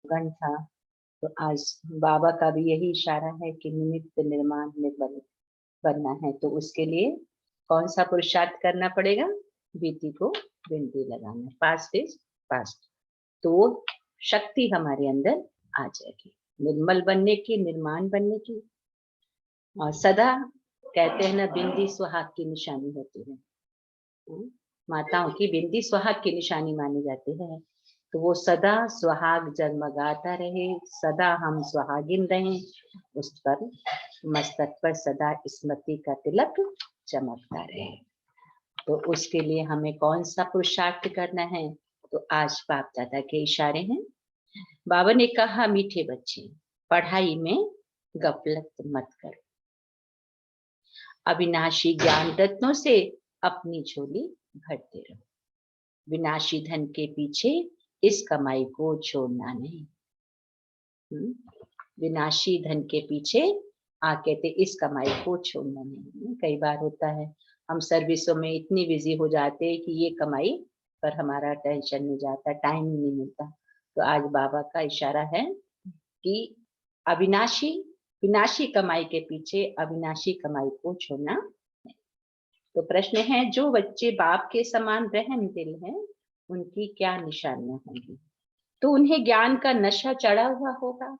गण था। तो आज बाबा का भी यही इशारा है कि निमित्त निर्माण निर्बल बनना है। तो उसके लिए कौन सा पुरुषार्थ करना पड़ेगा? बीती को बिंदी लगाना, पास्ट इज पास्ट। तो वो शक्ति हमारे अंदर आ जाएगी निर्मल बनने की, निर्माण बनने की। और सदा कहते हैं ना, बिंदी सुहाग की निशानी होती है। माताओं की बिंदी सुहाग की निशानी मानी जाती है। तो वो सदा सुहाग जगमगाता रहे, सदा हम सुहागिन रहें, उस पर मस्तक पर सदा स्मृति का तिलक चमकता रहे। तो उसके लिए हमें कौन सा पुरुषार्थ करना है? तो आज बाप दादा के इशारे हैं। बाबा ने कहा, मीठे बच्चे पढ़ाई में गफलत मत करो, अविनाशी ज्ञान रत्नों से अपनी झोली भरते रहो, विनाशी धन के पीछे इस कमाई को छोड़ना नहीं। विनाशी धन के पीछे कहते इस कमाई को छोड़ना नहीं। कई बार होता है हम सर्विसों में इतनी बिजी हो जाते हैं कि ये कमाई पर हमारा टेंशन नहीं जाता, टाइम ही नहीं मिलता। तो आज बाबा का इशारा है कि अविनाशी विनाशी कमाई के पीछे अविनाशी कमाई को छोड़ना। तो प्रश्न है, जो बच्चे बाप के समान रहम दिल हैं, उनकी क्या निशानियां होंगी? तो उन्हें ज्ञान का नशा चढ़ा हुआ होगा।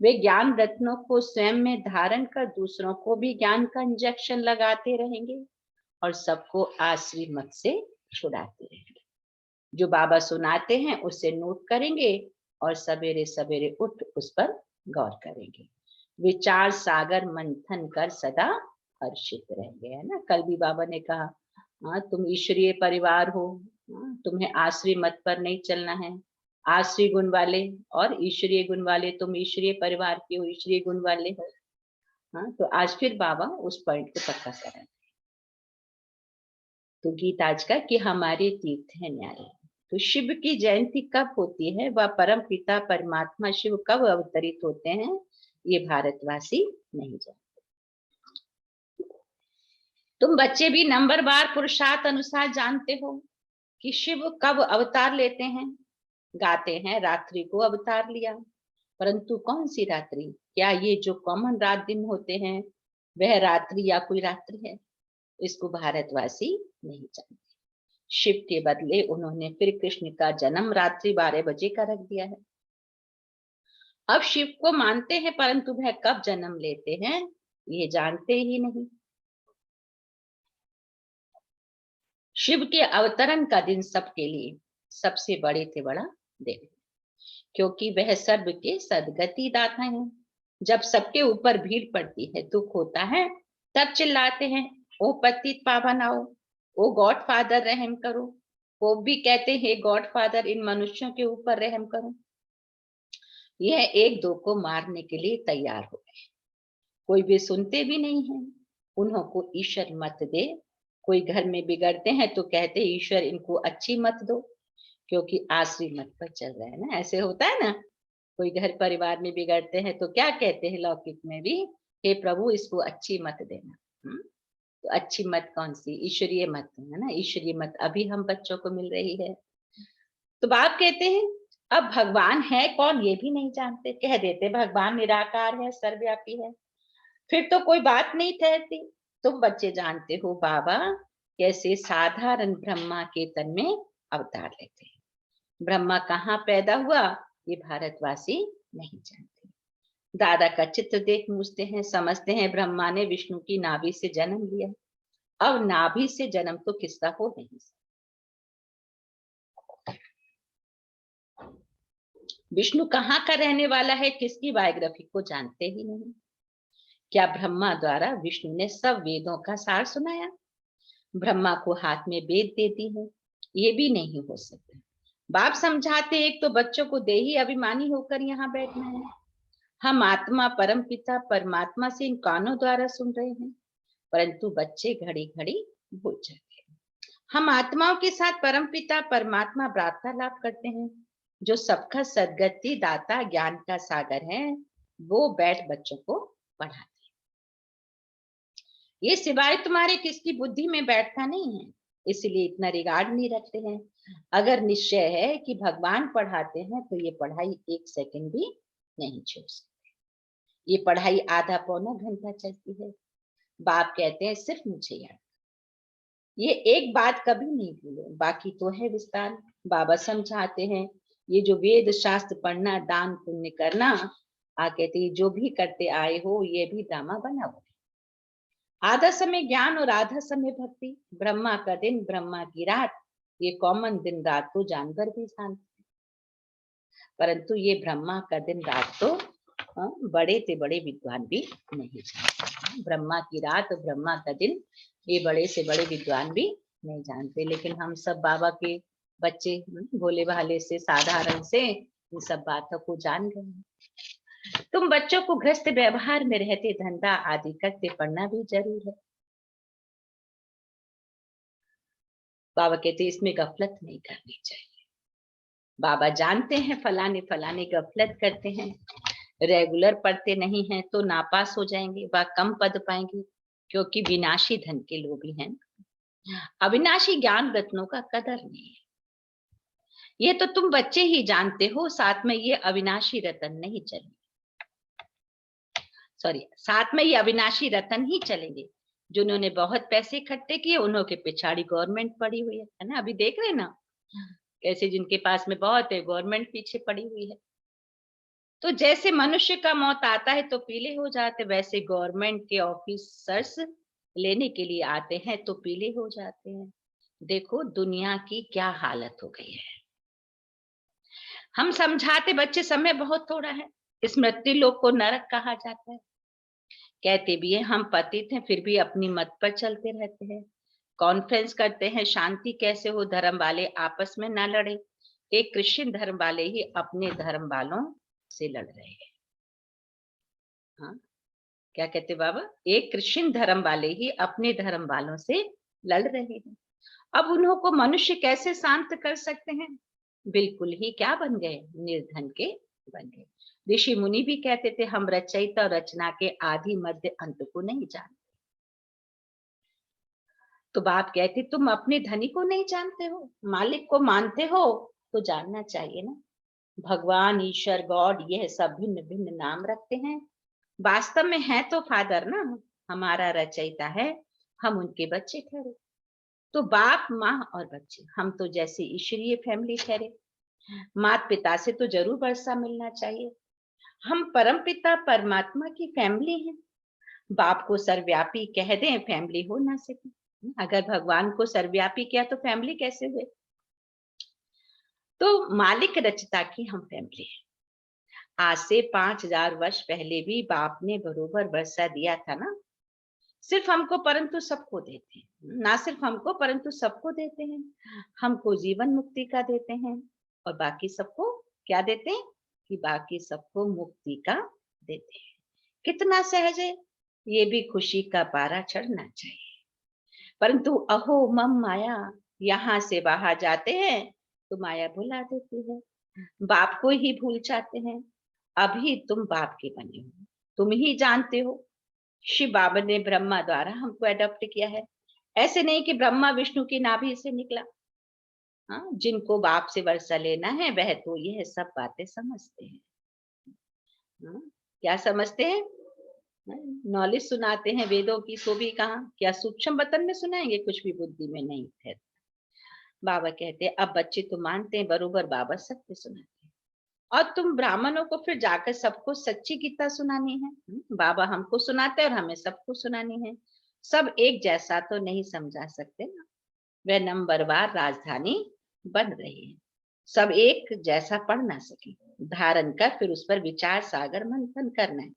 वे ज्ञान रत्नों को स्वयं में धारण कर दूसरों को भी ज्ञान का इंजेक्शन लगाते रहेंगे और सबको आसवी मत से छुड़ाते रहेंगे। जो बाबा सुनाते हैं उसे नोट करेंगे और सवेरे सवेरे उठ उस पर गौर करेंगे। विचार सागर मंथन कर सदा हर्षित रहेंगे, है ना। कल भी बाबा ने कहा, हाँ तुम ईश्वरीय परिवार हो, तुम्हें आसवी मत पर नहीं चलना है। आसवी गुण वाले और ईश्वरीय गुण वाले, तुम ईश्वरीय परिवार के हो, ईश्वरीय गुण वाले हो। हाँ, तो आज फिर बाबा उस पॉइंट को पक्का कर रहे हैं। तो गीत आज का कि हमारे तीर्थ है न्यारे। तो शिव की जयंती कब होती है, वह परम पिता परमात्मा शिव कब अवतरित होते हैं, ये भारतवासी नहीं जानते। तुम बच्चे भी नंबरवार पुरुषार्थ अनुसार जानते हो कि शिव कब अवतार लेते हैं। गाते हैं रात्रि को अवतार लिया, परंतु कौन सी रात्रि? क्या ये जो कॉमन रात दिन होते हैं वह रात्रि या कोई रात्रि है? इसको भारतवासी नहीं जानते। शिव के बदले उन्होंने फिर कृष्ण का जन्म रात्रि 12 बजे का रख दिया है। अब शिव को मानते हैं, परंतु वह कब जन्म लेते हैं ये जानते ही नहीं। शिव के अवतरण का दिन सबके लिए सबसे बड़े से बड़ा दिन, क्योंकि वह सर्व के सदगति दाता हैं। जब सबके ऊपर भीड़ पड़ती है, दुख होता है, तब चिल्लाते हैं, ओ पतित पावन आओ, ओ गॉड फादर रहम करो। वो भी कहते हैं, गॉड फादर इन मनुष्यों के ऊपर रहम करो। यह एक दो को मारने के लिए तैयार हो गए, कोई भी सुनते भी नहीं है। उन्हों को ईश्वर मत दे। कोई घर में बिगड़ते हैं तो कहते ईश्वर इनको अच्छी मत दो, क्योंकि आसरी मत पर चल रहा है ना। ऐसे होता है ना, कोई घर परिवार में बिगड़ते हैं तो क्या कहते हैं लौकिक में भी, हे प्रभु इसको अच्छी मत देना। तो अच्छी मत कौन सी? ईश्वरीय मत है ना। ईश्वरीय मत अभी हम बच्चों को मिल रही है। तो बाप कहते हैं, अब भगवान है कौन ये भी नहीं जानते, कह देते भगवान निराकार है, सर्वव्यापी है, फिर तो कोई बात नहीं ठहरती। तुम बच्चे जानते हो बाबा कैसे साधारण ब्रह्मा के तन में अवतार लेते हैं। ब्रह्मा कहाँ पैदा हुआ ये भारतवासी नहीं जानते। दादा का चित्र देख पूछते हैं, समझते हैं ब्रह्मा ने विष्णु की नाभि से जन्म लिया। अब नाभि से जन्म तो किसका हो नहीं सकता। विष्णु कहाँ का रहने वाला है, किसकी बायोग्राफी को जानते ही नहीं। क्या ब्रह्मा द्वारा विष्णु ने सब वेदों का सार सुनाया? ब्रह्मा को हाथ में वेद देती है, ये भी नहीं हो सकता। बाप समझाते एक तो बच्चों को देही अभिमानी होकर यहाँ बैठना है। हम आत्मा परम पिता परमात्मा से इन कानों द्वारा सुन रहे हैं, परंतु बच्चे घड़ी घड़ी भूल जाते हैं। हम आत्माओं के साथ परम पिता परमात्मा वार्तालाप करते हैं, जो सबका सदगति दाता ज्ञान का सागर है। वो बैठ बच्चों को पढ़ाते हैं। ये सिवाय तुम्हारे किसकी बुद्धि में बैठता नहीं है, इसलिए इतना रिगार्ड नहीं रखते हैं। अगर निश्चय है कि भगवान पढ़ाते हैं तो ये पढ़ाई 1 सेकंड भी नहीं छोड़ सकते। ये पढ़ाई आधा पौना घंटा चलती है। बाप कहते हैं सिर्फ मुझे याद, ये एक बात कभी नहीं भूलो, बाकी तो है विस्तार। बाबा समझाते हैं ये जो वेद शास्त्र पढ़ना, दान पुण्य करना, आ कहते जो भी करते आए हो ये भी ड्रामा बना हुआ है। आधा समय ज्ञान और आधा समय भक्ति, ब्रह्मा का दिन ब्रह्मा की रात, ये कॉमन दिन रात तो जानवर भी जानते, परंतु ये ब्रह्मा का दिन रात तो बड़े से बड़े विद्वान भी नहीं जानते। ब्रह्मा की रात और ब्रह्मा का दिन ये बड़े से बड़े विद्वान भी नहीं जानते, लेकिन हम सब बाबा के बच्चे भोले भाले से साधारण से इन सब बातों को जान गए हैं। तुम बच्चों को गृहस्थ व्यवहार में रहते धंधा आदि करते पढ़ना भी जरूर है। बाबा कहते इसमें गफलत नहीं करनी चाहिए। बाबा जानते हैं फलाने फलाने गफलत करते हैं, रेगुलर पढ़ते नहीं हैं तो नापास हो जाएंगे व कम पद पाएंगे, क्योंकि विनाशी धन के लोभी हैं। अविनाशी ज्ञान रत्नों का कदर नहीं है। ये तो तुम बच्चे ही जानते हो, साथ में ये अविनाशी रतन नहीं चलेंगे। साथ में ये अविनाशी रतन ही चलेंगे। जिन्होंने बहुत पैसे इकट्ठे किए उन्हों के पिछाड़ी गवर्नमेंट पड़ी हुई है ना। अभी देख रहे हैं ना कैसे जिनके पास में बहुत है गवर्नमेंट पीछे पड़ी हुई है। तो जैसे मनुष्य का मौत आता है तो पीले हो जाते, वैसे गवर्नमेंट के ऑफिसर्स लेने के लिए आते हैं तो पीले हो जाते हैं। देखो दुनिया की क्या हालत हो गई है। हम समझाते बच्चे समय बहुत थोड़ा है। इस मृत्यु लोक को नरक कहा जाता है। कहते भी है हम पतित हैं फिर भी अपनी मत पर चलते रहते हैं। कॉन्फ्रेंस करते हैं शांति कैसे हो, धर्म वाले आपस में ना लड़े। एक क्रिश्चियन धर्म वाले ही अपने धर्म वालों से लड़ रहे हैं। हाँ क्या कहते बाबा, एक क्रिश्चियन धर्म वाले ही अपने धर्म वालों से लड़ रहे हैं। अब उन्हों को मनुष्य कैसे शांत कर सकते हैं। बिल्कुल ही क्या बन गए, निर्धन के बन गए। ऋषि मुनि भी कहते थे हम रचयिता और रचना के आदि मध्य अंत को नहीं जानते। तो बाप कहते तुम अपने धनी को नहीं जानते हो, मालिक को मानते हो तो जानना चाहिए ना। भगवान ईश्वर गॉड यह सब भिन्न भिन्न नाम रखते हैं, वास्तव में है तो फादर ना, हमारा रचयिता है, हम उनके बच्चे ठहरे। तो बाप माँ और बच्चे हम तो जैसे ईश्वरीय फैमिली ठहरे। माता पिता से तो जरूर वर्षा मिलना चाहिए। हम परम पिता परमात्मा की फैमिली हैं। बाप को सर्वव्यापी कह दें फैमिली हो ना सके। अगर भगवान को सर्वव्यापी किया तो फैमिली कैसे हुए। तो मालिक रचता की हम फैमिली है। आज से 5000 वर्ष पहले भी बाप ने बरोबर वर्षा दिया था ना। सिर्फ हमको परंतु सबको देते हैं, ना सिर्फ हमको परंतु सबको देते हैं। हमको जीवन मुक्ति का देते हैं और बाकी सबको क्या देते हैं कि बाकी सबको मुक्ति का देते हैं। कितना सहज है, ये भी खुशी का पारा चढ़ना चाहिए। परंतु अहो मम माया, यहाँ से बाहर जाते हैं तो माया भुला देती है, बाप को ही भूल जाते हैं। अभी तुम बाप के बने हो, तुम ही जानते हो। शिव बाबा ने ब्रह्मा द्वारा हमको अडॉप्ट किया है, ऐसे नहीं कि ब्रह्मा विष्णु की नाभि से निकला। हाँ जिनको बाप से वर्षा लेना है वह तो यह सब बातें समझते हैं। हाँ, क्या समझते हैं, नॉलेज सुनाते हैं वेदों की, सो भी कहा क्या सूक्ष्म वतन में सुनाएंगे, कुछ भी बुद्धि में नहीं है। बाबा कहते हैं अब बच्चे तो मानते हैं बरोबर बाबा सत्य सुनाते हैं। और तुम ब्राह्मणों को फिर जाकर सबको सच्ची गीता सुनानी है। बाबा हमको सुनाते हैं और हमें सबको सुनानी है। सब एक जैसा तो नहीं समझा सकते ना, वह नंबरवार राजधानी बन रही है। सब एक जैसा पढ़ ना सके, धारण कर फिर उस पर विचार सागर मंथन करना है।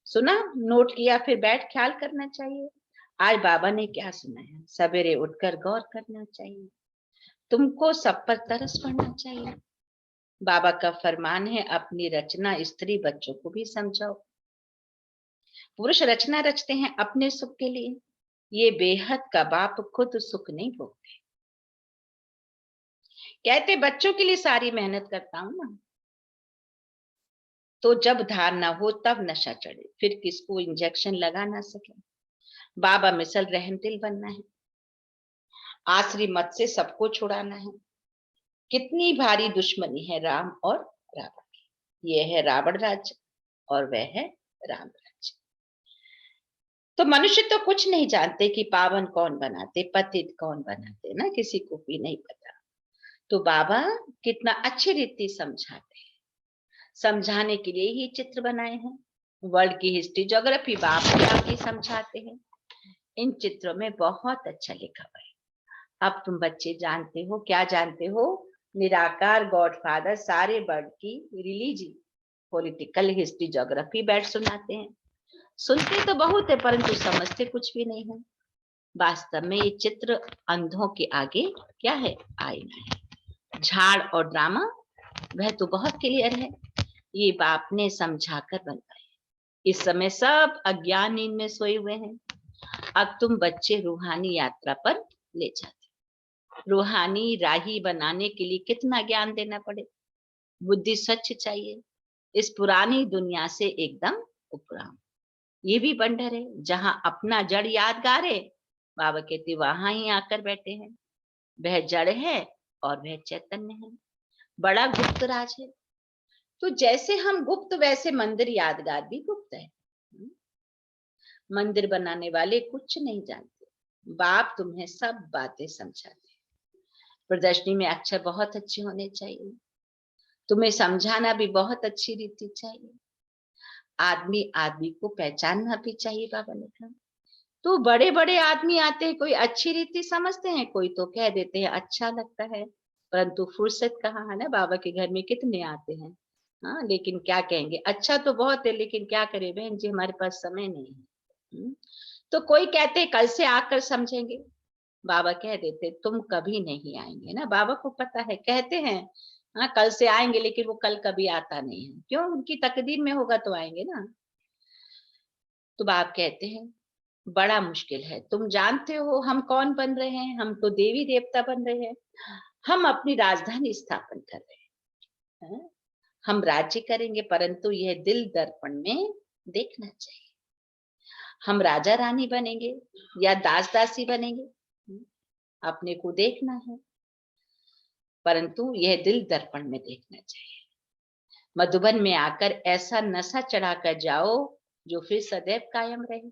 सुना नोट किया फिर बैठ ख्याल करना चाहिए। आज बाबा ने क्या सुनाया, सवेरे उठकर गौर करना चाहिए। तुमको सब पर तरस पड़ना चाहिए। बाबा का फरमान है अपनी रचना स्त्री बच्चों को भी समझाओ। पुरुष रचना रचते हैं अपने सुख के लिए, ये बेहद का बाप खुद सुख नहीं भोगते। कहते बच्चों के लिए सारी मेहनत करता हूं ना, तो जब धार ना हो तब नशा चढ़े, फिर किसको इंजेक्शन लगा ना सके। बाबा मिसल रहमदिल बनना है, आसरी मत से सबको छुड़ाना है। कितनी भारी दुश्मनी है राम और रावण की। ये है रावण राज्य और वह है राम राज्य। तो मनुष्य तो कुछ नहीं जानते कि पावन कौन बनाते, पतित कौन बनाते, ना किसी को भी नहीं पता। तो बाबा कितना अच्छी रीति समझाते हैं, समझाने के लिए ही चित्र बनाए हैं। वर्ल्ड की हिस्ट्री ज्योग्राफी बाप भी आके समझाते हैं। इन चित्रों में बहुत अच्छा लिखा हुआ है। अब तुम बच्चे जानते हो, क्या जानते हो? निराकार, गॉडफादर, सारे वर्ल्ड की रिलीजन, पॉलिटिकल, हिस्ट्री, ज्योग्राफी बैठ सुनाते हैं। सुनते तो बहुत है परंतु समझते कुछ भी नहीं है। वास्तव में ये चित्र अंधों के आगे क्या है? आईना है। झाड़ और ड्रामा वह तो बहुत क्लियर है, ये बाप ने समझाकर बनवाए। इस समय सब अज्ञान नींद में सोए हुए हैं। अब तुम बच्चे रूहानी यात्रा पर ले जाते। रूहानी राही बनाने के लिए कितना ज्ञान देना पड़े, बुद्धि सच चाहिए। इस पुरानी दुनिया से एकदम उपराम। ये भी बंडर है, जहां अपना जड़ यादगार है। बाबा कहते वहां ही आकर बैठे हैं। वह जड़ है और वह चैतन्य है। बड़ा गुप्त राज है। तो जैसे हम गुप्त, वैसे मंदिर यादगार भी गुप्त है। मंदिर बनाने वाले कुछ नहीं जानते, बाप तुम्हें सब बातें समझाते। प्रदर्शनी में अक्षर बहुत अच्छे होने चाहिए, तुम्हें समझाना भी बहुत अच्छी रीति चाहिए। आदमी आदमी को पहचानना भी चाहिए, बाबा ने कहा। तो बड़े बड़े आदमी आते हैं, कोई अच्छी रीति समझते हैं, कोई तो कह देते हैं अच्छा लगता है, परंतु फुर्सत कहाँ है ना। बाबा के घर में कितने आते हैं, हाँ, लेकिन क्या कहेंगे, अच्छा तो बहुत है लेकिन क्या करे बहन जी, हमारे पास समय नहीं है। तो कोई कहते कल से आकर समझेंगे, बाबा कह देते तुम कभी नहीं आएंगे ना। बाबा को पता है, कहते हैं हाँ कल से आएंगे, लेकिन वो कल कभी आता नहीं है। क्यों? उनकी तकदीर में होगा तो आएंगे ना। तो बाप कहते हैं बड़ा मुश्किल है, तुम जानते हो हम कौन बन रहे हैं? हम तो देवी देवता बन रहे हैं। हम अपनी राजधानी स्थापन कर रहे हैं। हम राज्य करेंगे, परंतु यह दिल दर्पण में देखना चाहिए। हम राजा रानी बनेंगे या दास दासी बनेंगे, अपने को देखना है, परंतु यह दिल दर्पण में देखना चाहिए। मधुबन में आकर ऐसा नशा चढ़ाकर जाओ जो फिर सदैव कायम रहे।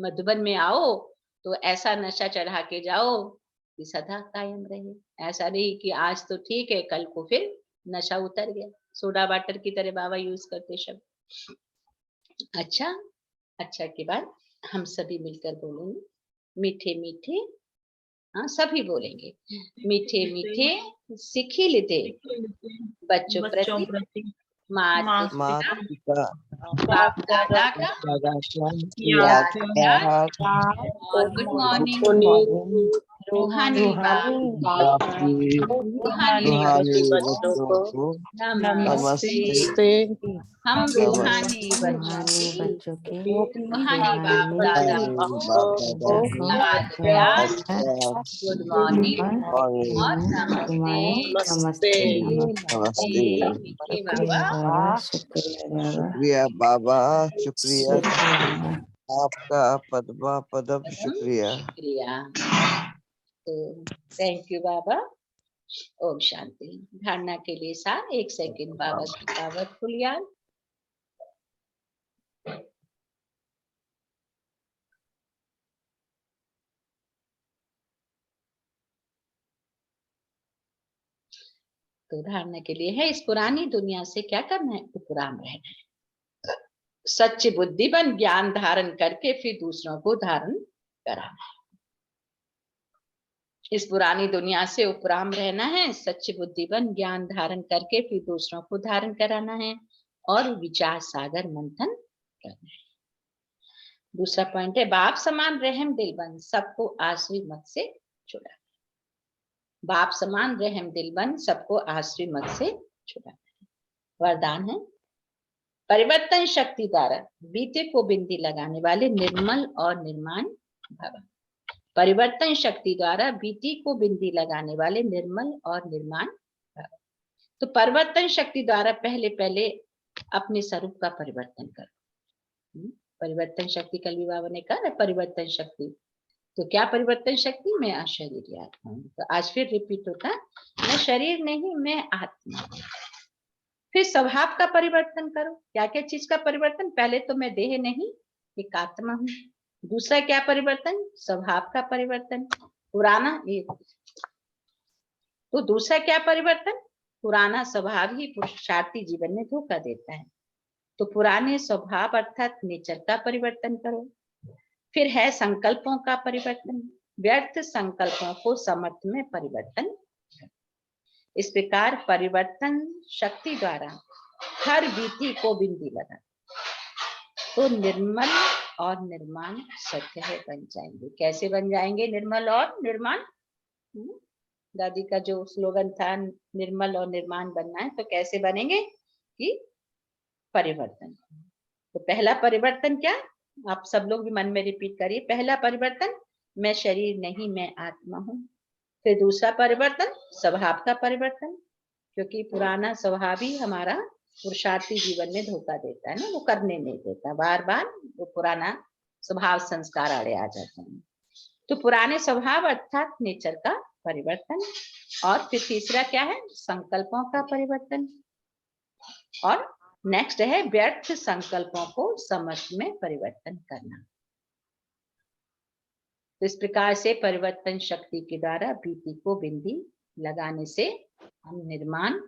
मधुबन में आओ तो ऐसा नशा चढ़ा के जाओ कि सदा कायम रहे। ऐसा नहीं कि आज तो ठीक है, कल को फिर नशा उतर गया। सोडा वाटर की तरह बाबा यूज करते शब्द। अच्छा, अच्छा के बाद हम सभी मिलकर बोलेंगे, मीठे मीठे, हाँ सभी बोलेंगे, मीठे मीठे सिखिलिते बच्चों बच्चों प्रति प्रति माता माता पिता पिता बाप दादा का दादा का याद याद प्यार और गुड मॉर्निंग। मॉर्निंग रूहानी बाप आपकी रूहानी रूहानी बच्चों बच्चों बच्चों को को नमस्ते। नमस्ते। हम नमस्ते। रूहानी बच्चों की रूहानी बाप दादा रूहानी बाप दादा को को याद प्यार, अच्छा गुड मॉर्निंग मॉर्निंग और नमस्ते। नमस्ते। नमस्ते। मीठे बाबा, शुक्रिया बाबा, शुक्रिया आपका पदमा पदम शुक्रिया। शुक्रिया। तो थैंक यू बाबा। ओम शांति। धारणा के लिए सार 1 सेकंड बाबा की पावरफुल याद। तो धारणा के लिए है, इस पुरानी दुनिया से क्या करना है? उपराम रहना है। सच्ची बुद्धिमान ज्ञान धारण करके फिर दूसरों को धारण कराना है। इस पुरानी दुनिया से उपराम रहना है, सच्ची बुद्धिमान ज्ञान धारण करके फिर दूसरों को धारण कराना है और विचार सागर मंथन करना है। दूसरा पॉइंट है, बाप समान रहम दिलबन सबको आश्रय मत से छुड़ा। बाप समान रहम दिलबन सबको आश्रय मत से छुड़ा। वरदान है, परिवर्तन शक्ति द्वारा बीते को बिंदी लगाने वाले निर्मल और निर्माण भव। परिवर्तन शक्ति द्वारा बीती को बिंदी लगाने वाले निर्मल और निर्माण भव। तो परिवर्तन शक्ति द्वारा पहले पहले अपने स्वरूप का परिवर्तन करो। परिवर्तन शक्ति, कल भी बाबा ने कहा परिवर्तन शक्ति, तो क्या परिवर्तन शक्ति? मैं अशरीरी आत्मा हूँ। तो आज फिर रिपीट होता, मैं शरीर नहीं, मैं आत्मा हूँ। फिर स्वभाव का परिवर्तन करो। क्या क्या चीज का परिवर्तन? पहले तो मैं देह नहीं, एक आत्मा हूँ। दूसरा क्या परिवर्तन? स्वभाव का परिवर्तन। पुराना ये, तो दूसरा क्या परिवर्तन? पुराना स्वभाव ही पुरुषार्थी जीवन में धोखा देता है। तो पुराने स्वभाव अर्थात नेचर का परिवर्तन करो। फिर है संकल्पों का परिवर्तन। व्यर्थ संकल्पों को समर्थ में परिवर्तन। इस प्रकार परिवर्तन शक्ति द्वारा हर बीती को बिंदी लगा तो निर्मल और निर्माण सत्य है बन जाएंगे। कैसे बन जाएंगे निर्मल और निर्माण? दादी का जो स्लोगन था, निर्मल और निर्माण बनना है, तो कैसे बनेंगे? कि परिवर्तन। तो पहला परिवर्तन क्या? आप सब लोग भी मन में रिपीट करिए। पहला परिवर्तन, मैं शरीर नहीं, मैं आत्मा हूँ। फिर दूसरा परिवर्तन, स्वभाव का परिवर्तन, क्योंकि पुराना स्वभाव ही हमारा पुरुषार्थी जीवन में धोखा देता है ना, वो करने नहीं देता, बार बार वो पुराना स्वभाव संस्कार आड़े आ जाते हैं। तो पुराने स्वभाव अर्थात नेचर का परिवर्तन। और फिर तीसरा क्या है? संकल्पों का परिवर्तन। और नेक्स्ट है व्यर्थ संकल्पों को समर्थ में परिवर्तन करना। तो इस प्रकार से परिवर्तन शक्ति के द्वारा बीती को बिंदी लगाने से हम निर्माण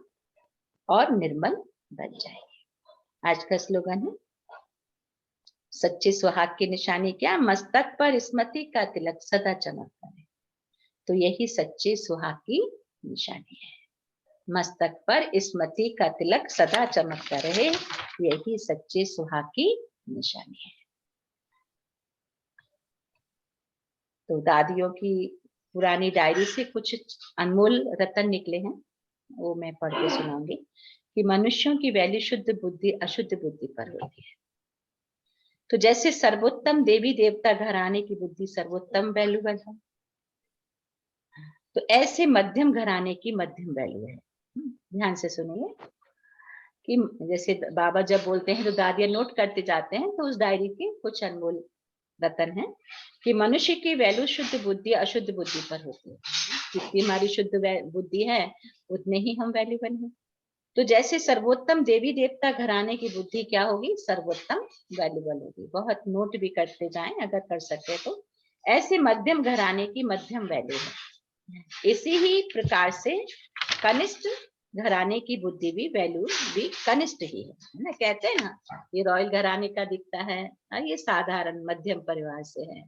और निर्मल बन जाएंगे। आज का स्लोगन है, सच्चे सुहाग की निशानी क्या? मस्तक पर स्मृति का तिलक सदा चमकता है। तो यही सच्चे सुहाग की निशानी है। मस्तक पर स्मृति का तिलक सदा चमकता रहे, यही सच्चे सुहाग की निशानी है। तो दादियों की पुरानी डायरी से कुछ अनमोल रतन निकले हैं, वो मैं पढ़ के सुनाऊंगी। कि मनुष्यों की वैल्यू शुद्ध बुद्धि अशुद्ध बुद्धि पर होती है। तो जैसे सर्वोत्तम देवी देवता घराने की बुद्धि सर्वोत्तम वैल्यूबल है, तो ऐसे मध्यम घराने की मध्यम वैल्यू है। ध्यान से सुनिए कि जैसे बाबा जब बोलते हैं तो दादियां नोट करते जाते हैं, तो उस डायरी के कुछ अनमोल रतन है कि मनुष्य की वैल्यू शुद्ध बुद्धि अशुद्ध बुद्धि पर होती है। जितनी हमारी शुद्ध बुद्धि है उतने ही हम वैल्यूबल हैं। तो जैसे सर्वोत्तम देवी देवता घराने की बुद्धि क्या होगी? सर्वोत्तम वैल्यूबल होगी। बहुत नोट भी करते जाएं अगर कर सके तो। ऐसे मध्यम घराने की मध्यम वैल्यू है। इसी ही प्रकार से कनिष्ठ घराने की बुद्धि भी वैल्यू भी कनिष्ठ ही है ना। कहते हैं ना, ये रॉयल घराने का दिखता है, ये साधारण मध्यम परिवार से है,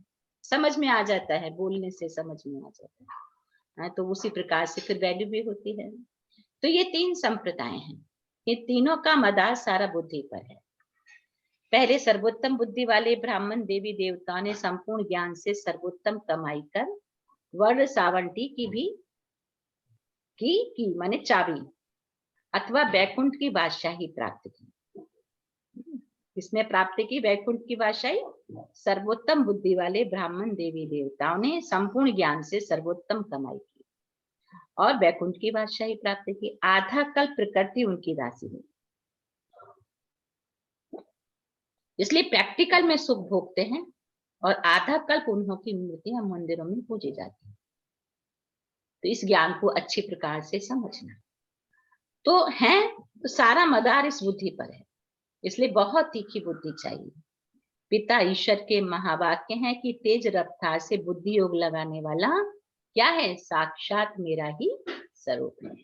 समझ में आ जाता है, बोलने से समझ में आ जाता है। तो उसी प्रकार से फिर वैल्यू भी होती है। तो ये तीन संप्रदाय हैं, ये तीनों का मदार सारा बुद्धि पर है। पहले सर्वोत्तम बुद्धि वाले ब्राह्मण देवी देवताओं ने संपूर्ण ज्ञान से सर्वोत्तम कमाई कर वर्ण सावंटी की माने चाबी अथवा वैकुंठ की बादशाही प्राप्त की। किसने प्राप्त की वैकुंठ की बादशाही? सर्वोत्तम बुद्धि वाले ब्राह्मण देवी देवताओं ने संपूर्ण ज्ञान से सर्वोत्तम कमाई की और वैकुंठ की बादशाही प्राप्त की। आधा कल्प प्रकृति उनकी दासी हुई, इसलिए प्रैक्टिकल में सुख भोगते हैं और आधा कल्प उन्हों की मूर्तियां मंदिरों में पूजी जाती है। तो इस ज्ञान को अच्छी प्रकार से समझना। तो है तो सारा मदार इस बुद्धि पर है, इसलिए बहुत तीखी बुद्धि चाहिए। पिता ईश्वर के महावाक्य हैं कि तेज रफ्तार से बुद्धि योग लगाने वाला क्या है? साक्षात मेरा ही स्वरूप है।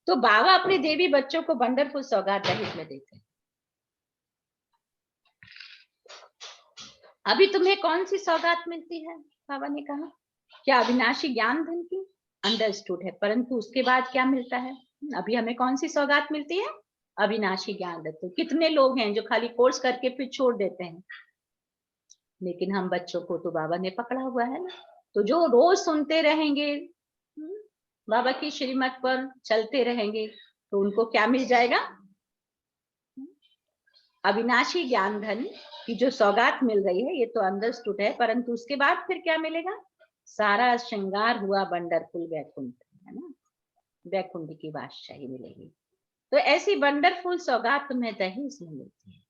तो बाबा अपने देवी बच्चों को वंडरफुल सौगात दहेज में देते हैं। अभी तुम्हें कौन सी सौगात मिलती है? बाबा ने कहा क्या अविनाशी ज्ञान धन की अंडरस्टूड है, परंतु उसके बाद क्या मिलता है? अभी हमें कौन सी सौगात मिलती है? अविनाशी ज्ञान धन। कितने लोग हैं जो खाली कोर्स करके फिर छोड़ देते हैं, लेकिन हम बच्चों को तो बाबा ने पकड़ा हुआ है ना। तो जो रोज सुनते रहेंगे, बाबा की श्रीमत पर चलते रहेंगे, तो उनको क्या मिल जाएगा? अविनाशी ज्ञान धन की जो सौगात मिल रही है, ये तो अंडरस्टूड है, परंतु उसके बाद फिर क्या मिलेगा? सारा श्रृंगार हुआ वंडरफुल वैकुंठ, है ना, वैकुंठ की बादशाही मिलेगी। तो ऐसी वंडरफुल सौगात तुम्हें दहेज में मिलती है,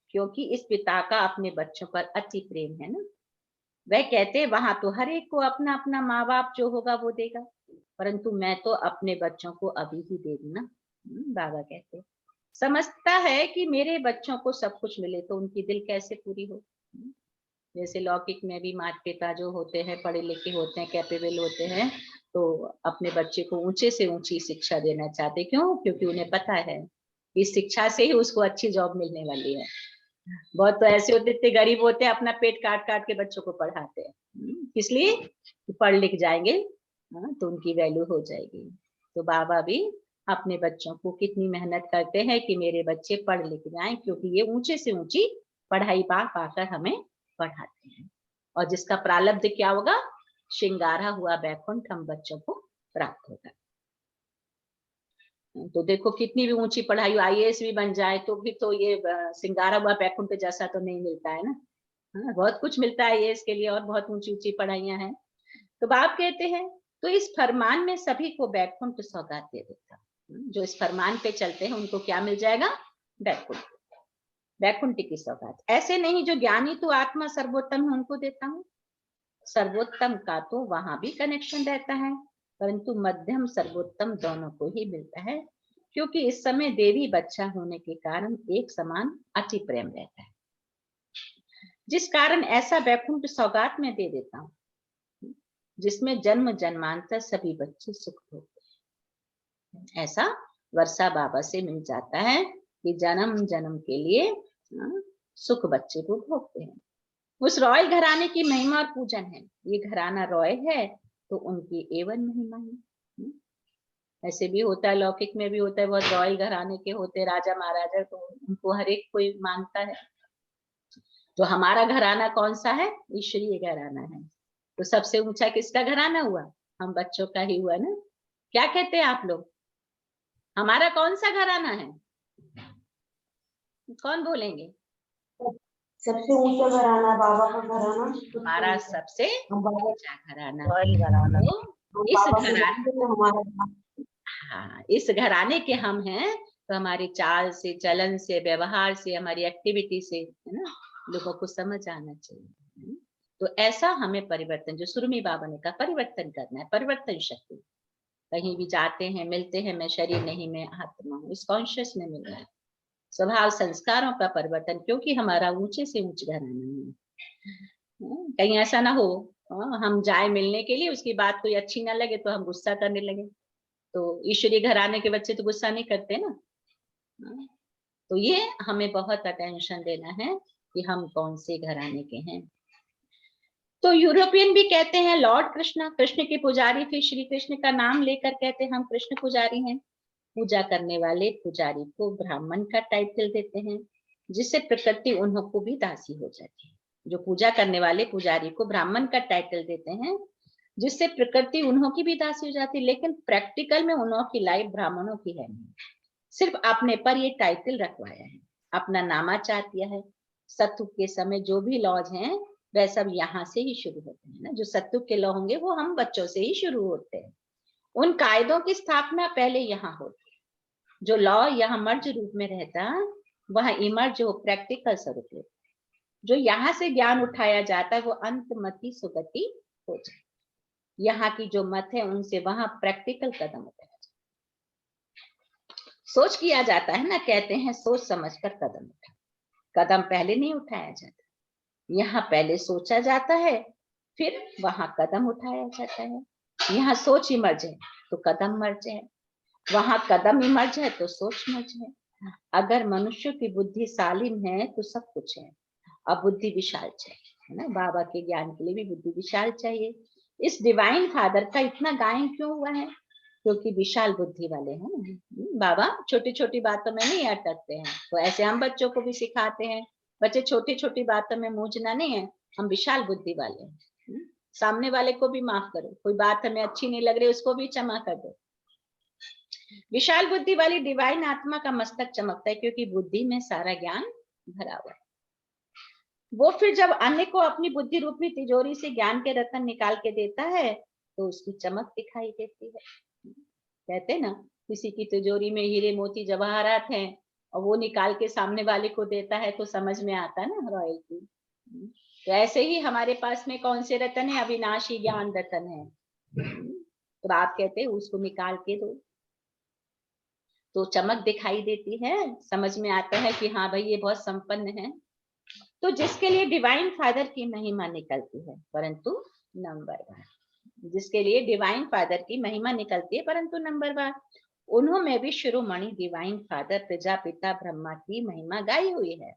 क्योंकि इस पिता का अपने बच्चों पर अति प्रेम है ना। वह कहते वहां तो हर एक को अपना अपना माँ बाप जो होगा वो देगा, परंतु मैं तो अपने बच्चों को अभी ही दे दूं ना। बाबा कहते समझता है कि मेरे बच्चों को सब कुछ मिले तो उनकी दिल कैसे पूरी हो। जैसे लौकिक में भी माता पिता जो होते हैं पढ़े लिखे होते हैं, कैपेबल होते हैं, तो अपने बच्चे को ऊंचे से ऊंची शिक्षा देना चाहते, क्यों? क्योंकि उन्हें पता है इस शिक्षा से ही उसको अच्छी जॉब मिलने वाली है। बहुत तो ऐसे होते इतने गरीब होते हैं अपना पेट काट काट के बच्चों को पढ़ाते हैं, इसलिए पढ़ लिख जाएंगे तो उनकी वैल्यू हो जाएगी। तो बाबा भी अपने बच्चों को कितनी मेहनत करते हैं कि मेरे बच्चे पढ़ लिख जाएं, क्योंकि ये ऊंचे से ऊंची पढ़ाई पा पाकर हमें पढ़ाते हैं। और जिसका प्रारब्ध क्या होगा, श्रृंगारा हुआ बैकुंठ हम बच्चों को प्राप्त होगा। तो देखो कितनी भी ऊंची पढ़ाई आईएएस भी बन जाए तो भी तो ये सिंगारा हुआ बैकुंठ जैसा तो नहीं मिलता है ना। हाँ, बहुत कुछ मिलता है आईएएस के लिए और बहुत ऊंची ऊंची पढ़ाइयां हैं। तो बाप कहते हैं तो इस फरमान में सभी को बैकुंठ सौगात दे देता। जो इस फरमान पे चलते हैं उनको क्या मिल जाएगा? बैकुंठ, बैकुंठ की सौगात। ऐसे नहीं जो ज्ञानी तो आत्मा सर्वोत्तम है उनको देता हूँ, सर्वोत्तम का तो वहां भी कनेक्शन रहता है, परंतु मध्यम सर्वोत्तम दोनों को ही मिलता है, क्योंकि इस समय देवी बच्चा होने के कारण एक समान अति प्रेम रहता है, जिस कारण ऐसा बैकुंठ सौगात में दे देता हूँ जिसमें जन्म जन्मांतर सभी बच्चे सुख भोगते हैं। ऐसा वर्षा बाबा से मिल जाता है कि जन्म जन्म के लिए सुख बच्चे को भोगते हैं। उस रॉयल घराने की महिमा और पूजन है। ये घराना रॉयल है तो उनकी एवं महिमा है। ऐसे भी होता है, लौकिक में भी होता है, बहुत रॉयल घराने के होते हैं राजा महाराजा, तो उनको हर एक कोई मानता है। तो हमारा घराना कौन सा है? ईश्वरीय घराना है। तो सबसे ऊंचा किसका घराना हुआ? हम बच्चों का ही हुआ ना। क्या कहते हैं आप लोग, हमारा कौन सा घराना है? कौन बोलेंगे? सबसे ऊंचा घराना बाबा का घराना, हमारा सबसे ऊंचा घराना। तो इस घराने के हम हैं, तो हमारी चाल से, चलन से, व्यवहार से, हमारी एक्टिविटी से, है ना, लोगों को समझ आना चाहिए। तो ऐसा हमें परिवर्तन, जो सुरमी बाबा ने कहा, परिवर्तन करना है, परिवर्तन शक्ति। कहीं भी जाते हैं, मिलते हैं, मैं शरीर नहीं, मैं आत्मा हूँ, इस कॉन्शियस में मिलना है। स्वभाव संस्कारों का परिवर्तन, क्योंकि हमारा ऊंचे से ऊंचे घराना है। कहीं ऐसा ना हो हम जाए मिलने के लिए, उसकी बात कोई अच्छी ना लगे तो हम गुस्सा करने लगे। तो ईश्वरीय घराने के बच्चे तो गुस्सा नहीं करते ना। तो ये हमें बहुत अटेंशन देना है कि हम कौन से घराने के हैं। तो यूरोपियन भी कहते हैं लॉर्ड कृष्ण, कृष्ण के पुजारी थे, श्री कृष्ण का नाम लेकर कहते हैं हम कृष्ण पुजारी हैं। पूजा करने वाले पुजारी को ब्राह्मण का टाइटल देते हैं, जिससे प्रकृति उन्हों को भी दासी हो जाती है। जो पूजा करने वाले पुजारी को ब्राह्मण का टाइटल देते हैं, जिससे प्रकृति उन्हों की भी दासी हो जाती है, लेकिन प्रैक्टिकल में उन्हों की लाइफ ब्राह्मणों की है नहीं, सिर्फ अपने पर ये टाइटल रखवाया है, अपना नामाचार किया है। सत्युग के समय जो भी लॉज हैं वह सब यहाँ से ही शुरू होते हैं ना। जो सत्युग के लॉ होंगे वो हम बच्चों से ही शुरू होते हैं। उन कायदों की स्थापना पहले यहाँ होती है। जो लॉ यहाँ मर्ज रूप में रहता, वह इमर्ज हो प्रैक्टिकल स्वरूप लेता। जो यहाँ से ज्ञान उठाया जाता है वो अंतमति सुगति हो जाए। यहाँ की जो मत है उनसे वहां प्रैक्टिकल कदम उठाया जाता, सोच किया जाता है ना, कहते हैं सोच समझकर कदम उठा। कदम पहले नहीं उठाया जाता, यहाँ पहले सोचा जाता है, फिर वहां कदम उठाया जाता है। यहाँ सोच इमर्ज है तो कदम मर्ज है, वहां कदम इमर्ज है तो सोच मर्ज है। अगर मनुष्य की बुद्धि सालिम है तो सब कुछ है। अब बुद्धि विशाल चाहिए, है ना, बाबा के ज्ञान के लिए भी बुद्धि विशाल चाहिए। इस डिवाइन फादर का इतना गायन क्यों हुआ है? क्योंकि विशाल बुद्धि वाले हैं। बाबा छोटी छोटी बातों में नहीं अटकते हैं, तो ऐसे हम बच्चों को भी सिखाते हैं, बच्चे छोटी छोटी बातों में मूंझना नहीं है, हम विशाल बुद्धि वाले हैं। सामने वाले को भी माफ करो, कोई बात हमें अच्छी नहीं लग रही उसको भी क्षमा कर दो। विशाल बुद्धि वाली डिवाइन आत्मा का मस्तक चमकता है, क्योंकि बुद्धि में सारा ज्ञान भरा हुआ है। वो फिर जब अन्य को अपनी बुद्धि रूपी तिजोरी से ज्ञान के रतन निकाल के देता है तो उसकी चमक दिखाई देती है। कहते ना, किसी की तिजोरी में हीरे मोती जवाहरात हैं और वो निकाल के सामने वाले को देता है तो समझ में आता है ना रॉयल्टी। तो ऐसे ही हमारे पास में कौन से रतन है? अविनाशी ज्ञान रतन है। तो आप कहते हैं उसको निकाल के दो, तो चमक दिखाई देती है, समझ में आता है कि हाँ भाई ये बहुत संपन्न है। तो जिसके लिए डिवाइन फादर की महिमा निकलती है, परंतु नंबरवार, जिसके लिए डिवाइन फादर की महिमा निकलती है परंतु नंबरवार, उन्होंने भी शिरोमणि डिवाइन फादर प्रजापिता ब्रह्मा की महिमा गाई हुई है।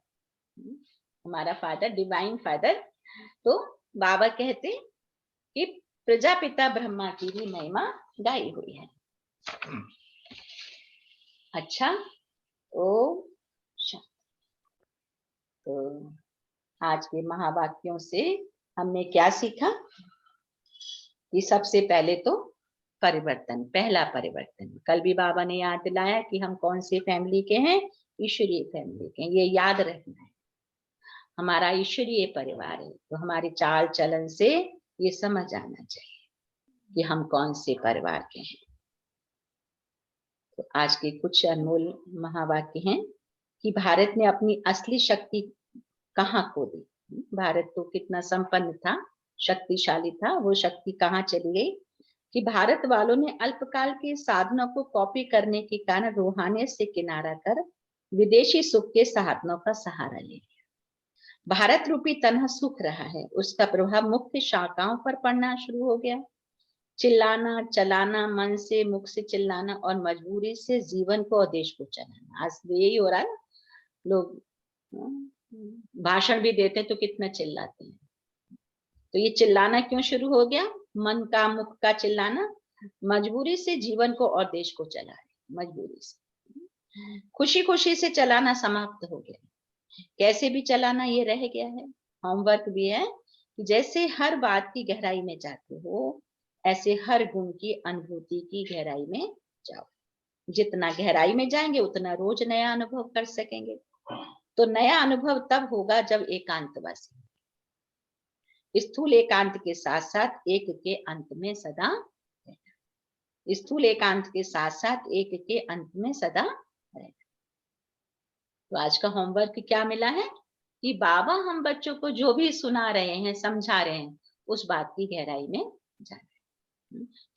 हमारा फादर डिवाइन फादर, तो बाबा कहते कि प्रजापिता ब्रह्मा की भी महिमा गाई हुई है। अच्छा, ओ तो आज के महावाक्यों से हमने क्या सीखा कि सबसे पहले तो परिवर्तन, पहला परिवर्तन। कल भी बाबा ने याद दिलाया कि हम कौन से फैमिली के हैं? ईश्वरीय फैमिली के, ये याद रखना है। हमारा ईश्वरीय परिवार है, तो हमारे चाल चलन से ये समझ आना चाहिए कि हम कौन से परिवार के हैं। तो आज के कुछ अनमोल महावाक्य हैं कि भारत ने अपनी असली शक्ति कहाँ खो दी। भारत तो कितना संपन्न था, शक्तिशाली था, वो शक्ति कहाँ चली गई? कि भारत वालों ने अल्पकाल के साधनों को कॉपी करने के कारण रूहानियत से किनारा कर विदेशी सुख के साधनों का सहारा ले लिया। भारत रूपी तन्हा सुख रहा है, उसका प्रभाव मुख्य शाखाओं पर पड़ना शुरू हो गया। चिल्लाना, चलाना, मन से, मुख से चिल्लाना और मजबूरी से जीवन को और देश को चलाना। आज यही हो रहा है, लोग भाषण भी देते तो कितना चिल्लाते हैं। तो ये चिल्लाना क्यों शुरू हो गया? मन का, मुख का चिल्लाना, मजबूरी से जीवन को और देश को चला है, मजबूरी से। खुशी खुशी से चलाना समाप्त हो गया, कैसे भी चलाना ये रह गया है। होमवर्क भी है कि जैसे हर बात की गहराई में जाते हो, ऐसे हर गुण की अनुभूति की गहराई में जाओ। जितना गहराई में जाएंगे उतना रोज नया अनुभव कर सकेंगे। तो नया अनुभव तब होगा जब एकांतवासी, स्थूल एकांत के साथ साथ एक के अंत में सदा, स्थूल एकांत के साथ साथ एक के अंत में सदा रहेगा। तो आज का होमवर्क क्या मिला है कि बाबा हम बच्चों को जो भी सुना रहे हैं, समझा रहे हैं, उस बात की गहराई में जाना।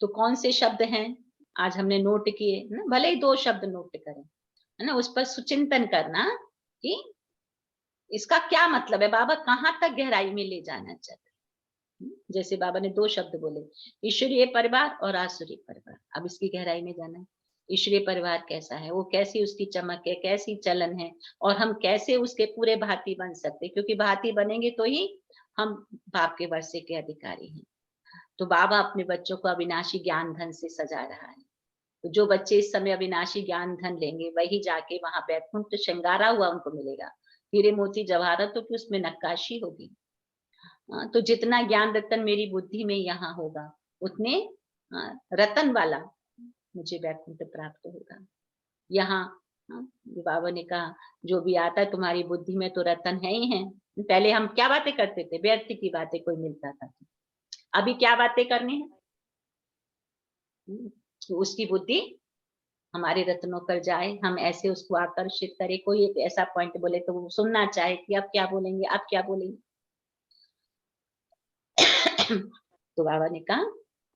तो कौन से शब्द हैं आज हमने नोट किए ना, भले ही 2 शब्द नोट करें, है ना, उस पर सुचिंतन करना कि इसका क्या मतलब है, बाबा कहाँ तक गहराई में ले जाना चाहते। जैसे बाबा ने 2 शब्द बोले, ईश्वरीय परिवार और आसुरी परिवार। अब इसकी गहराई में जाना है, ईश्वरीय परिवार कैसा है, वो कैसी उसकी चमक है, कैसी चलन है, और हम कैसे उसके पूरे भांति बन सकते, क्योंकि भांति बनेंगे तो ही हम बाप के वर्षे के अधिकारी हैं। तो बाबा अपने बच्चों को अविनाशी ज्ञान धन से सजा रहा है। तो जो बच्चे इस समय अविनाशी ज्ञान धन लेंगे, वही जाके वहां बैकुंठ श्रृंगारा हुआ उनको मिलेगा। हीरे मोती जवाहरातों की उसमें नक्काशी होगी। तो जितना ज्ञान रतन मेरी बुद्धि में यहाँ होगा, उतने रतन वाला मुझे वैकुंठ प्राप्त होगा। यहाँ बाबा ने कहा जो भी आता है तुम्हारी बुद्धि में तो रतन है ही है। पहले हम क्या बातें करते थे, व्यर्थ की बातें कोई मिलता था। अभी क्या बातें करनी है? तो उसकी बुद्धि हमारे रत्नों पर जाए, हम ऐसे उसको आकर्षित करें। कोई एक ऐसा पॉइंट बोले तो वो सुनना चाहे कि अब क्या बोलेंगे, अब क्या बोलेंगे। तो बाबा ने कहा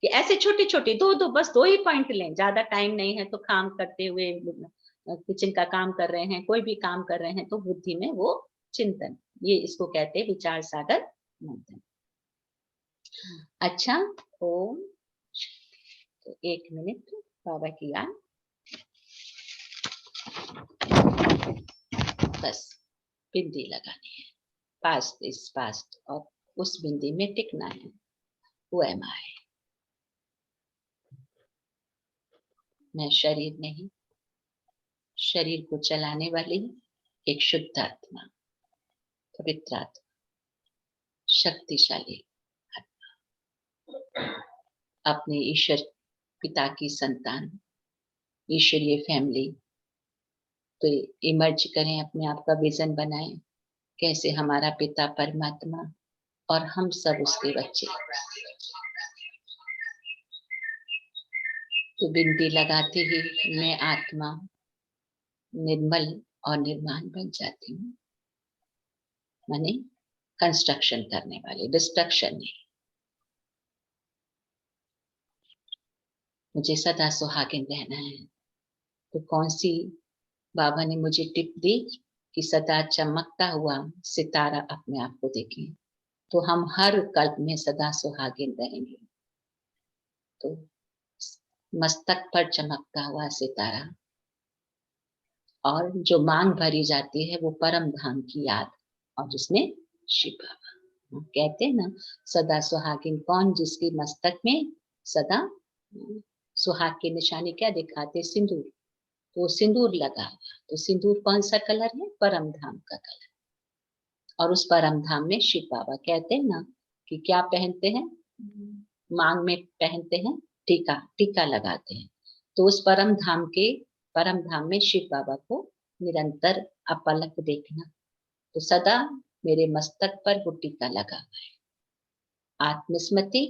कि ऐसे छोटी छोटी दो बस 2 ही पॉइंट लें, ज्यादा टाइम नहीं है तो काम करते हुए, किचन का काम कर रहे हैं, कोई भी काम कर रहे हैं, तो बुद्धि में वो चिंतन, ये इसको कहते हैं विचार सागर मंथन। अच्छा, ओम, तो 1 मिनट बाबा की याद, बस बिंदी लगानी है, पास्ट इज पास्ट, और उस बिंदी में टिकना है। Who am I? मैं शरीर नहीं, शरीर को चलाने वाली एक शुद्ध आत्मा, पवित्र आत्मा, शक्तिशाली आत्मा, अपने ईश्वर पिता की संतान, ईश्वरीय फैमिली। तो इमर्ज करें, अपने आप का विजन बनाएं, कैसे हमारा पिता परमात्मा और हम सब उसके बच्चे। तो बिंदी लगाते ही मैं आत्मा निर्मल और निर्वाण बन जाती हूँ। माने कंस्ट्रक्शन करने वाले, डिस्ट्रक्शन नहीं। मुझे सदा सुहागिन रहना है। तो कौन सी बाबा ने मुझे टिप दी कि सदा चमकता हुआ सितारा अपने आप को देखें। तो हम हर कल्प में सदा सुहागिन रहेंगे। तो मस्तक पर चमकता हुआ सितारा, और जो मांग भरी जाती है वो परम धाम की याद, और जिसमें शिव बाबा कहते हैं ना, सदा सुहागिन कौन, जिसकी मस्तक में सदा सुहाग की निशानी क्या दिखाते, सिंदूर। तो सिंदूर लगा हुआ, तो सिंदूर कौन सा कलर है, परम धाम का कलर। और उस परम धाम में शिव बाबा कहते हैं ना कि क्या पहनते हैं, मांग में पहनते हैं टीका, टीका लगाते हैं। तो उस परम धाम में शिव बाबा को निरंतर अपलक देखना। तो सदा मेरे मस्तक पर वो टीका लगा हुआ है, आत्मस्मृति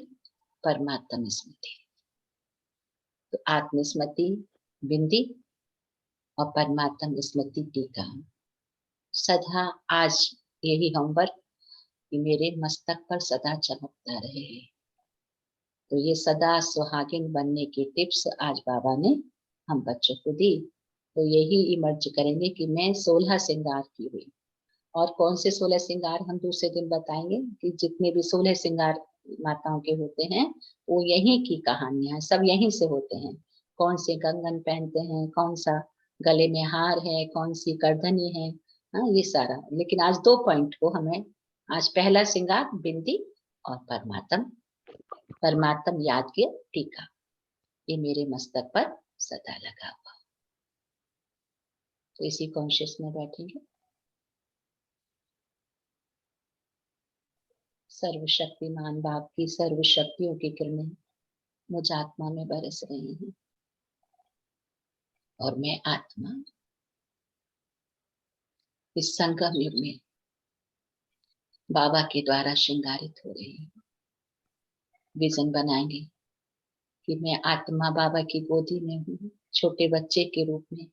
परमात्म स्मृति। तो आत्मस्मृति बिंदी और परमात्म स्मृति टीका। सदा आज यही होमवर्क कि मेरे मस्तक पर सदा चमकता रहे। तो ये सदा सुहागिन बनने की टिप्स आज बाबा ने हम बच्चों को दी। तो यही इमर्ज करेंगे कि मैं 16 श्रृंगार की हुई। और कौन से 16 श्रृंगार हम दूसरे दिन बताएंगे, कि जितने भी 16 श्रृंगार माताओं के होते हैं वो यहीं की कहानियां, सब यहीं से होते हैं। कौन से कंगन पहनते हैं, कौन सा गले में हार है, कौन सी करधनी है, हाँ ये सारा। लेकिन आज 2 पॉइंट को हमें, आज पहला श्रृंगार बिंदी और परमात्म याद के टीका, ये मेरे मस्तक पर सदा लगा हुआ। तो इसी कॉन्शियस में बैठेंगे। सर्वशक्तिमान बाप की सर्व शक्तियों की किरणें मुझ आत्मा में बरस रही हैं, और मैं आत्मा इस संगम युग में बाबा के द्वारा श्रृंगारित हो रही हूँ। विजन बनाएंगे कि मैं आत्मा बाबा की गोदी में हूँ, छोटे बच्चे के रूप में,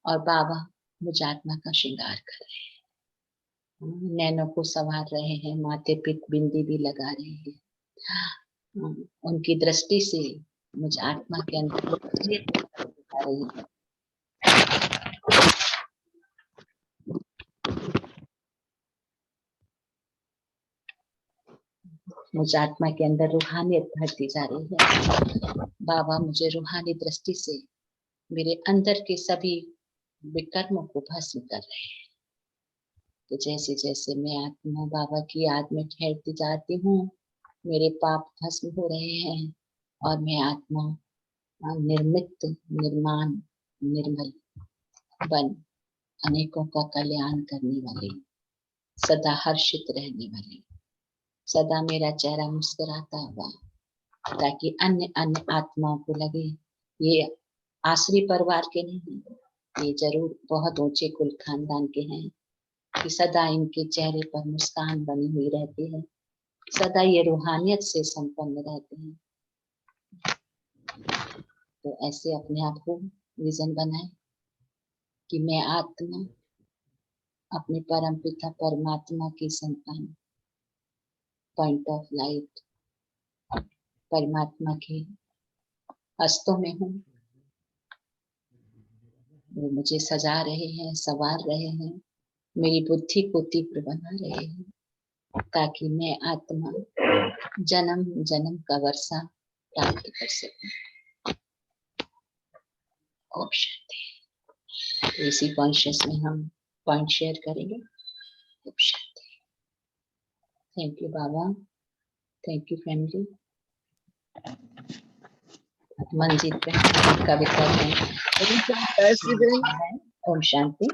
और बाबा मुझ आत्मा का श्रृंगार कर रहे हैं, नैनों को संवार रहे हैं, माथे पे बिंदी भी लगा रहे हैं। उनकी दृष्टि से मुझ आत्मा के अंदर दिखा रही है। मुझ आत्मा के अंदर रूहानियत भरती जा रही है। बाबा मुझे रूहानी दृष्टि से मेरे अंदर के सभी विकर्मों को भस्म कर रहे हैं। तो जैसे जैसे मैं आत्मा बाबा की याद में ठहरती जाती हूँ, मेरे पाप भस्म हो रहे हैं, और मैं आत्मा निर्मित, निर्माण, निर्मल बन अनेकों का कल्याण करने वाली, सदा हर्षित रहने वाली, सदा मेरा चेहरा मुस्कुराता हुआ, ताकि अन्य आत्माओं को लगे ये आसरी परिवार के नहीं, ये जरूर बहुत ऊंचे कुल खानदान के हैं, कि सदा इनके चेहरे पर मुस्कान बनी हुई रहती है, सदा ये रूहानियत से संपन्न रहते हैं। तो ऐसे अपने आप को विजन बनाए कि मैं आत्मा अपने परम पिता परमात्मा की संतान, पॉइंट ऑफ लाइट परमात्मा के हस्तों में हूँ। वो मुझे सजा रहे हैं, संवार रहे हैं, मेरी बुद्धि को तीव्र बना रहे हैं, ताकि मैं आत्मा जन्म जन्म का वर्षा प्राप्त कर सकूं। ओम शांति। इसी कॉन्शियस में हम पॉइंट शेयर करेंगे। ओम शांति। थैंक यू बाबा, thank you family. Manjeet Kavita है। ओम शांति।